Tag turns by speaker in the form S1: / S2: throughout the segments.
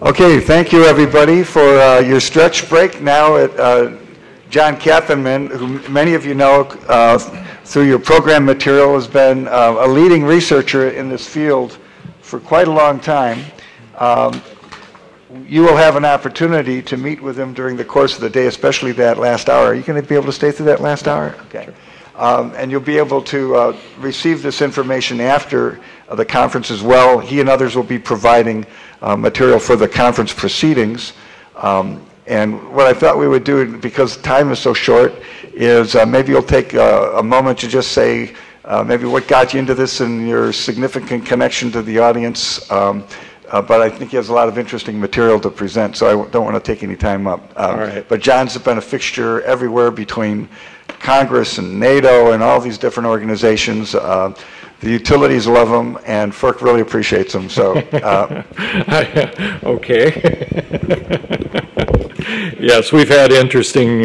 S1: Okay, thank you everybody for your stretch break. Now at John Kappenman, who many of you know through your program material, has been a leading researcher in this field for quite a long time. You will have an opportunity to meet with him during the course of the day, especially that last hour. Are you going to be able to stay through that last hour? Okay. Sure. And you'll be able to receive this information after the conference as well. He and others will be providing material for the conference proceedings. And what I thought we would do, because time is so short, is maybe you'll take a moment to just say maybe what got you into this and your significant connection to the audience. But I think he has a lot of interesting material to present, so I don't want to take any time up. All right. But John's been a fixture everywhere between Congress and NATO and all these different organizations. The utilities love him, and FERC really appreciates him. So,
S2: okay. Yes, we've had interesting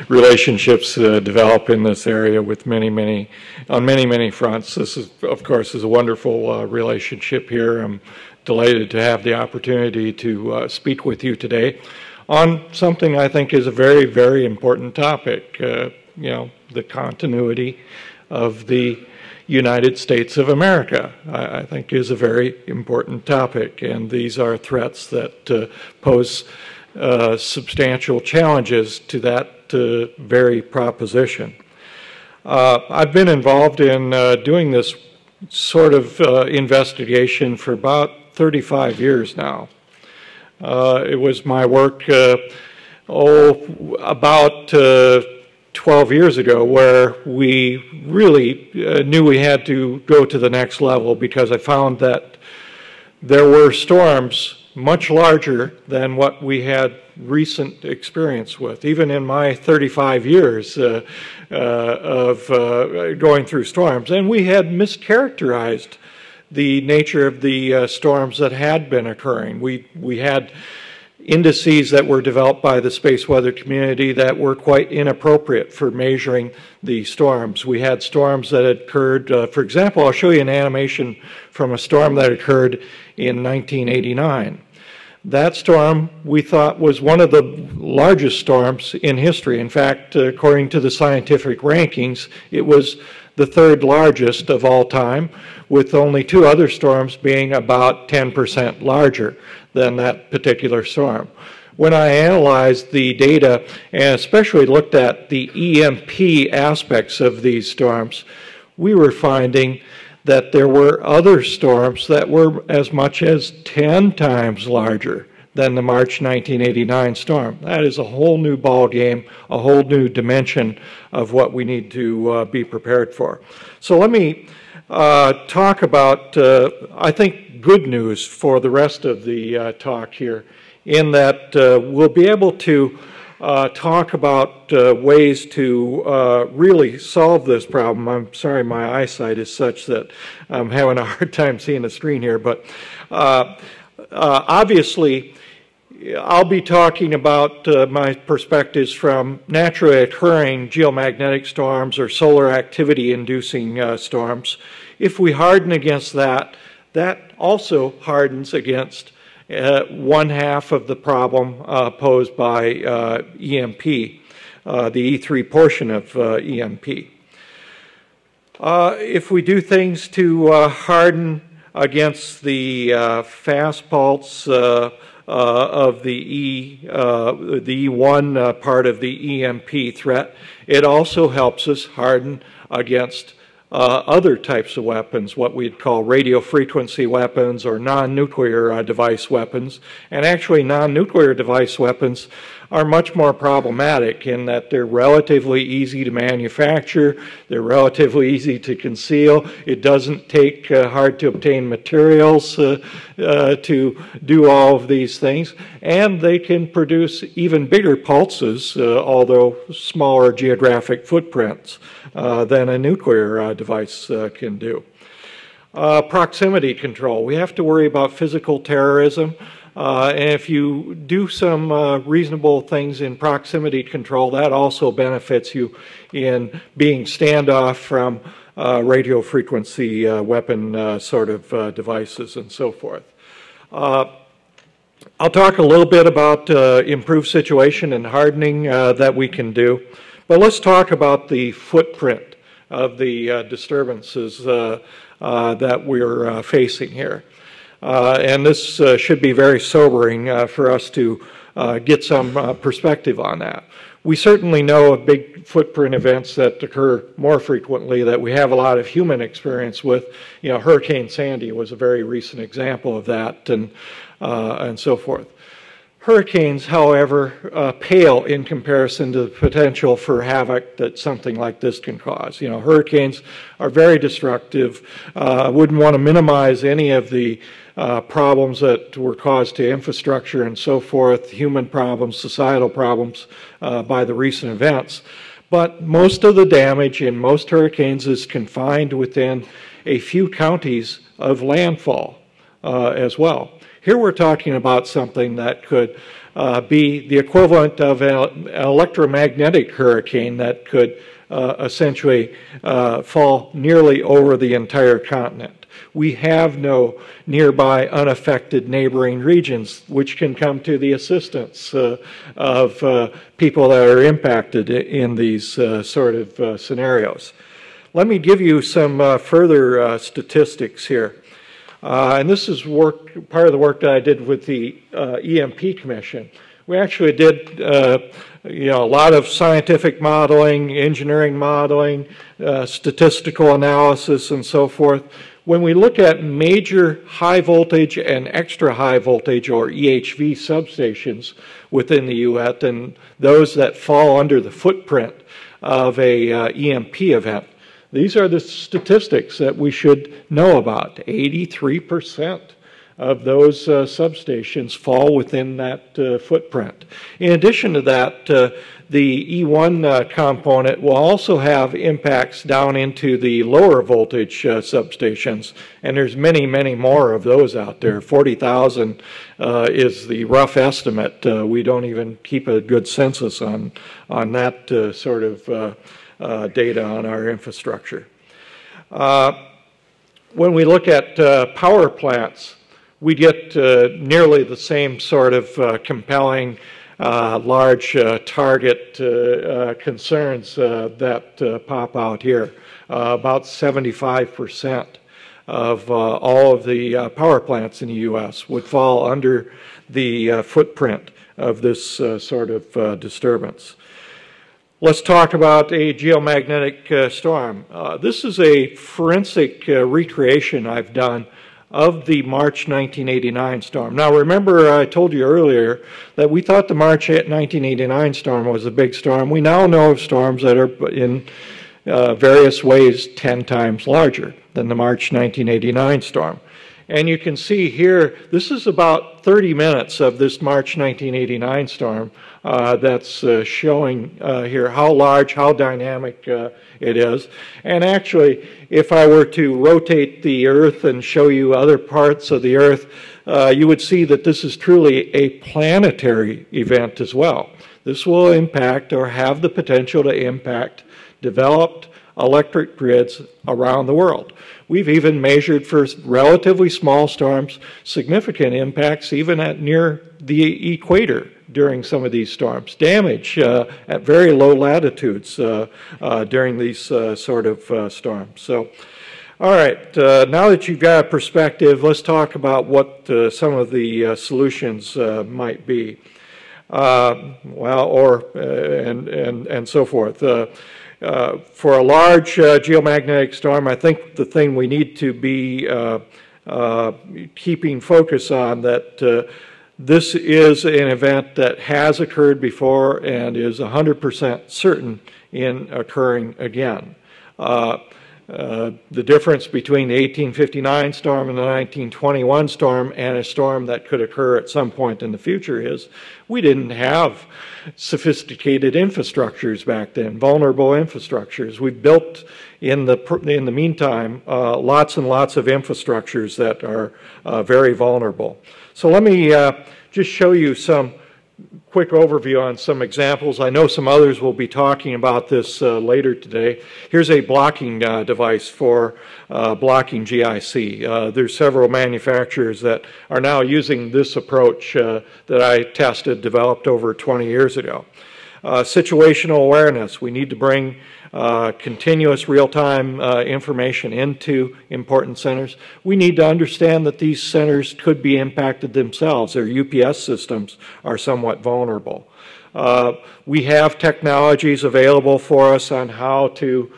S2: relationships develop in this area with on many fronts. This is, of course, is a wonderful relationship here. I'm delighted to have the opportunity to speak with you today on something I think is a very, very important topic. You know, the continuity of the United States of America, I think, is a very important topic, and these are threats that pose substantial challenges to that very proposition. I've been involved in doing this sort of investigation for about 35 years now. It was my work about 12 years ago where we really knew we had to go to the next level, because I found that there were storms much larger than what we had recent experience with. Even in my 35 years of going through storms, and we had mischaracterized the nature of the storms that had been occurring. We had indices that were developed by the space weather community that were quite inappropriate for measuring the storms. We had storms that occurred, for example, I'll show you an animation from a storm that occurred in 1989. That storm we thought was one of the largest storms in history. In fact, according to the scientific rankings, it was the third largest of all time, with only two other storms being about 10% larger than that particular storm. When I analyzed the data, and especially looked at the EMP aspects of these storms, we were finding that there were other storms that were as much as 10 times larger than the March 1989 storm. That is a whole new ballgame, a whole new dimension of what we need to be prepared for. So let me talk about, I think, good news for the rest of the talk here, in that we'll be able to talk about ways to really solve this problem. I'm sorry, my eyesight is such that I'm having a hard time seeing the screen here, but obviously I'll be talking about my perspectives from naturally occurring geomagnetic storms or solar activity inducing storms. If we harden against that, that also hardens against one half of the problem posed by EMP, the E3 portion of EMP. If we do things to harden against the fast pulse of the E1 part of the EMP threat, it also helps us harden against other types of weapons, what we'd call radio frequency weapons or non-nuclear device weapons. And actually non-nuclear device weapons are much more problematic in that they're relatively easy to manufacture, they're relatively easy to conceal, it doesn't take hard to obtain materials to do all of these things, and they can produce even bigger pulses, although smaller geographic footprints than a nuclear device can do. Proximity control. We have to worry about physical terrorism. And if you do some reasonable things in proximity control, that also benefits you in being standoff from radio frequency weapon sort of devices and so forth. I'll talk a little bit about improved situation and hardening that we can do, but let's talk about the footprint of the disturbances that we're facing here. And this should be very sobering for us to get some perspective on that. We certainly know of big footprint events that occur more frequently that we have a lot of human experience with. You know, Hurricane Sandy was a very recent example of that, and so forth. Hurricanes, however, pale in comparison to the potential for havoc that something like this can cause. You know, hurricanes are very destructive. Wouldn't want to minimize any of the problems that were caused to infrastructure and so forth, human problems, societal problems by the recent events. But most of the damage in most hurricanes is confined within a few counties of landfall as well. Here we're talking about something that could be the equivalent of an electromagnetic hurricane that could essentially fall nearly over the entire continent. We have no nearby unaffected neighboring regions which can come to the assistance of people that are impacted in these sort of scenarios. Let me give you some further statistics here. And this is part of the work that I did with the EMP Commission. We actually did you know, a lot of scientific modeling, engineering modeling, statistical analysis, and so forth. When we look at major high voltage and extra high voltage, or EHV substations within the U.S., and those that fall under the footprint of a EMP event, these are the statistics that we should know about. 83% of those substations fall within that footprint. In addition to that, the E1 component will also have impacts down into the lower voltage substations, and there's many, many more of those out there. 40,000 is the rough estimate. We don't even keep a good census on that sort of data on our infrastructure. When we look at power plants, we get nearly the same sort of compelling large target concerns that pop out here. About 75% of all of the power plants in the U.S. would fall under the footprint of this sort of disturbance. Let's talk about a geomagnetic storm. This is a forensic recreation I've done of the March 1989 storm. Now remember, I told you earlier that we thought the March 1989 storm was a big storm. We now know of storms that are in various ways 10 times larger than the March 1989 storm. And you can see here, this is about 30 minutes of this March 1989 storm that's showing here how large, how dynamic it is. And actually, if I were to rotate the Earth and show you other parts of the Earth, you would see that this is truly a planetary event as well. This will impact, or have the potential to impact, developed electric grids around the world. We've even measured for relatively small storms significant impacts even at near the equator during some of these storms. Damage at very low latitudes during these sort of storms. So, all right, now that you've got a perspective, let's talk about what some of the solutions might be. And so forth. For a large geomagnetic storm, I think the thing we need to be keeping focus on that this is an event that has occurred before and is 100% certain in occurring again. The difference between the 1859 storm and the 1921 storm and a storm that could occur at some point in the future is we didn't have sophisticated infrastructures back then, vulnerable infrastructures. We built in the meantime lots and lots of infrastructures that are very vulnerable. So let me just show you some quick overview on some examples. I know some others will be talking about this later today. Here's a blocking device for blocking GIC. There's several manufacturers that are now using this approach that I tested, developed over 20 years ago. Situational awareness. We need to bring continuous real-time information into important centers. We need to understand that these centers could be impacted themselves. Their UPS systems are somewhat vulnerable. We have technologies available for us on how to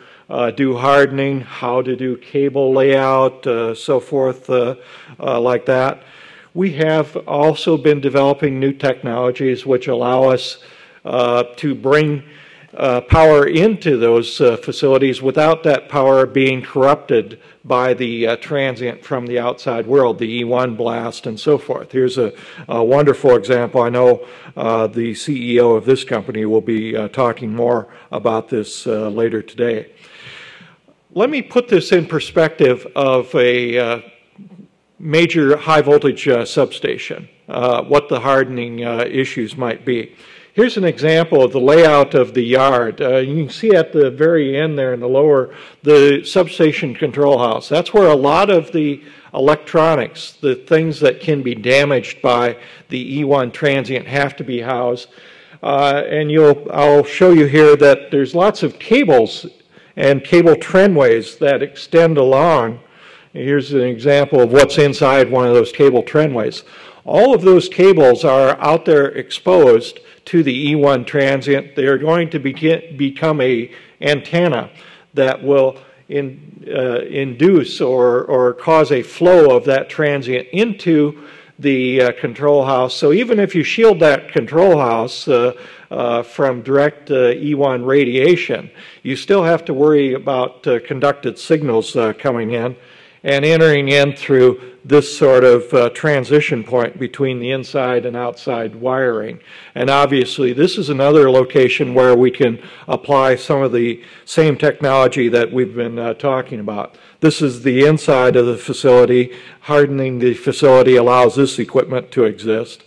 S2: do hardening, how to do cable layout, so forth, like that. We have also been developing new technologies which allow us to bring power into those facilities without that power being corrupted by the transient from the outside world, the E1 blast and so forth. Here's a wonderful example. I know the CEO of this company will be talking more about this later today. Let me put this in perspective of a major high voltage substation, what the hardening issues might be. Here's an example of the layout of the yard. You can see at the very end there in the lower, the substation control house. That's where a lot of the electronics, the things that can be damaged by the E1 transient, have to be housed. And I'll show you here that there's lots of cables and cable trendways that extend along. Here's an example of what's inside one of those cable trendways. All of those cables are out there exposed to the E1 transient. They are going to become an antenna that will induce or cause a flow of that transient into the control house. So even if you shield that control house from direct E1 radiation, you still have to worry about conducted signals coming in and entering in through this sort of transition point between the inside and outside wiring. And obviously this is another location where we can apply some of the same technology that we've been talking about. This is the inside of the facility. Hardening the facility allows this equipment to exist.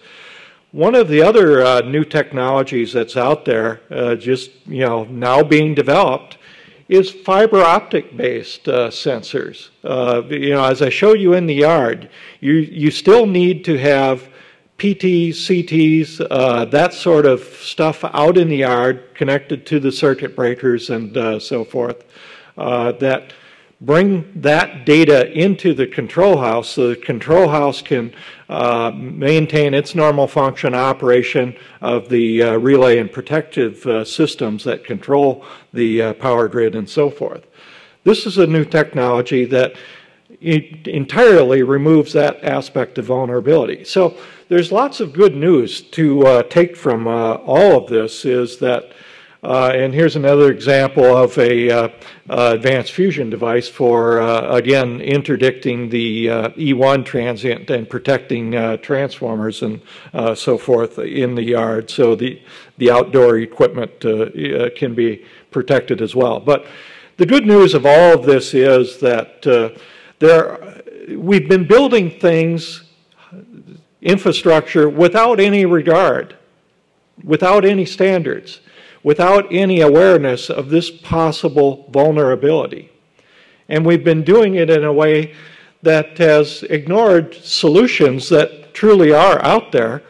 S2: One of the other new technologies that's out there, now being developed, is fiber optic based sensors. As I showed you in the yard, you still need to have PTs, CTs, that sort of stuff out in the yard connected to the circuit breakers and so forth, that bring that data into the control house so the control house can maintain its normal function operation of the relay and protective systems that control the power grid and so forth. This is a new technology that entirely removes that aspect of vulnerability. So there's lots of good news to take from all of this is that and here's another example of a advanced fusion device for, again, interdicting the E1 transient and protecting transformers and so forth in the yard, so the outdoor equipment can be protected as well. But the good news of all of this is that we've been building things, infrastructure, without any regard, without any standards, without any awareness of this possible vulnerability. And we've been doing it in a way that has ignored solutions that truly are out there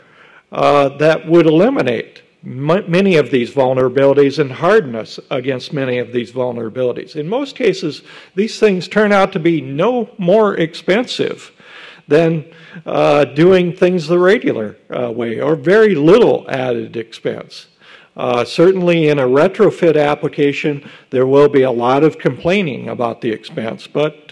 S2: that would eliminate many of these vulnerabilities and harden us against many of these vulnerabilities. In most cases, these things turn out to be no more expensive than doing things the regular way, or very little added expense. Certainly in a retrofit application, there will be a lot of complaining about the expense, but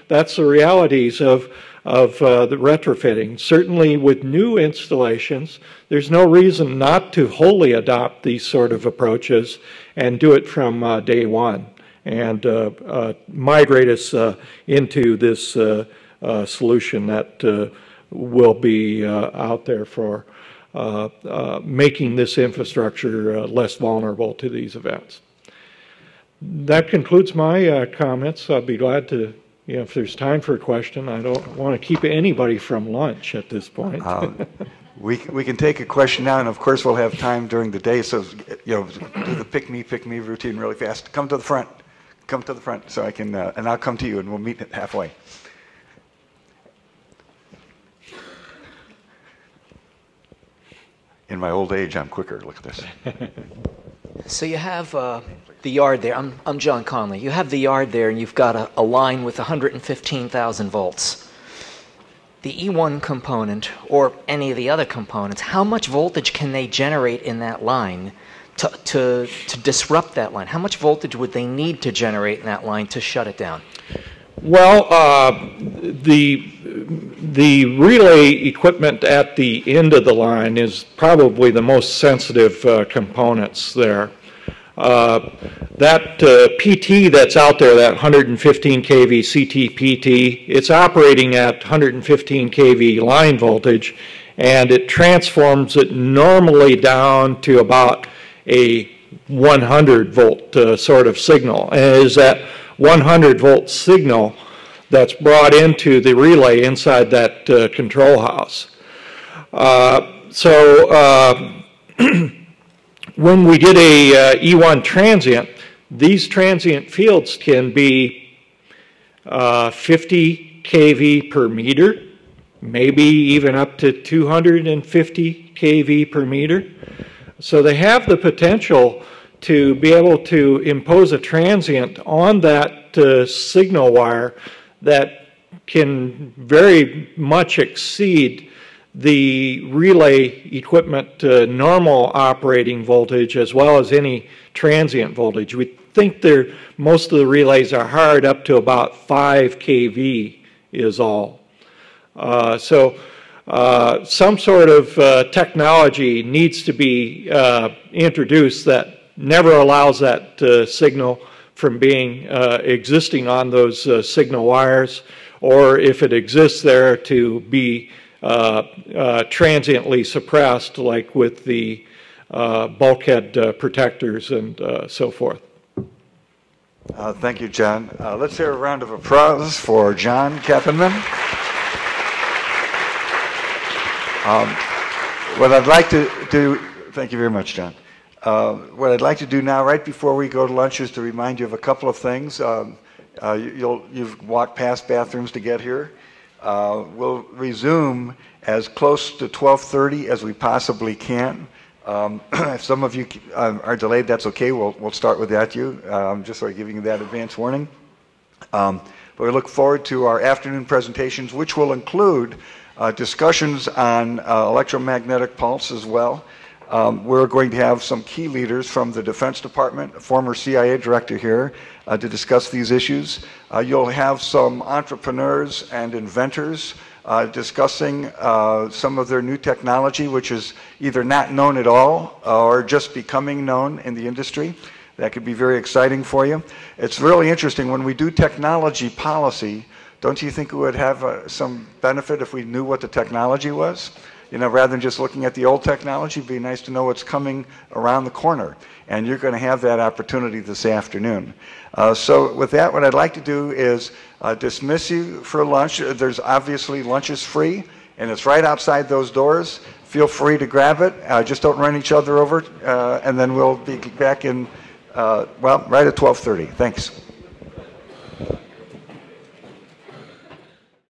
S2: that's the realities of the retrofitting. Certainly with new installations, there's no reason not to wholly adopt these sort of approaches and do it from day one and migrate us into this solution that will be out there for making this infrastructure less vulnerable to these events. That concludes my comments. I'll be glad to, if there's time for a question. I don't want to keep anybody from lunch at this point.
S1: We can take a question now, and of course we'll have time during the day, so, you know, do the pick me routine really fast. Come to the front. Come to the front so I can, and I'll come to you and we'll meet halfway. In my old age, I'm quicker. Look at this.
S3: So you have the yard there. I'm John Conley. You have the yard there, and you've got a line with 115,000 volts. The E1 component, or any of the other components, how much voltage can they generate in that line to disrupt that line? How much voltage would they need to generate in that line to shut it down?
S2: Well, the relay equipment at the end of the line is probably the most sensitive components there. That PT that's out there, that 115 kV CTPT, it's operating at 115 kV line voltage, and it transforms it normally down to about a 100 volt sort of signal. And it is that 100 volt signal that's brought into the relay inside that control house. When we get a E1 transient, these transient fields can be 50 kV per meter, maybe even up to 250 kV per meter. So they have the potential to be able to impose a transient on that signal wire that can very much exceed the relay equipment normal operating voltage as well as any transient voltage. We think most of the relays are hard up to about 5 kV is all. Some sort of technology needs to be introduced that never allows that signal from being existing on those signal wires, or if it exists there, to be transiently suppressed, like with the bulkhead protectors and so forth.
S1: Thank you, John. Let's hear a round of applause for John Kappenman. What I'd like to do, thank you very much, John. What I'd like to do now, right before we go to lunch, is to remind you of a couple of things. You've walked past bathrooms to get here. We'll resume as close to 12:30 as we possibly can. If some of you are delayed, that's okay. We'll start without you, just so I'm giving you that advance warning. But we look forward to our afternoon presentations, which will include discussions on electromagnetic pulse as well. We're going to have some key leaders from the Defense Department, a former CIA director here, to discuss these issues. You'll have some entrepreneurs and inventors discussing some of their new technology, which is either not known at all or just becoming known in the industry. That could be very exciting for you. It's really interesting when we do technology policy. Don't you think it would have some benefit if we knew what the technology was? You know, rather than just looking at the old technology, it'd be nice to know what's coming around the corner. And you're going to have that opportunity this afternoon. So with that, what I'd like to do is dismiss you for lunch. There's obviously lunch is free, and it's right outside those doors. Feel free to grab it. Just don't run each other over, and then we'll be back in, well, right at 12:30. Thanks.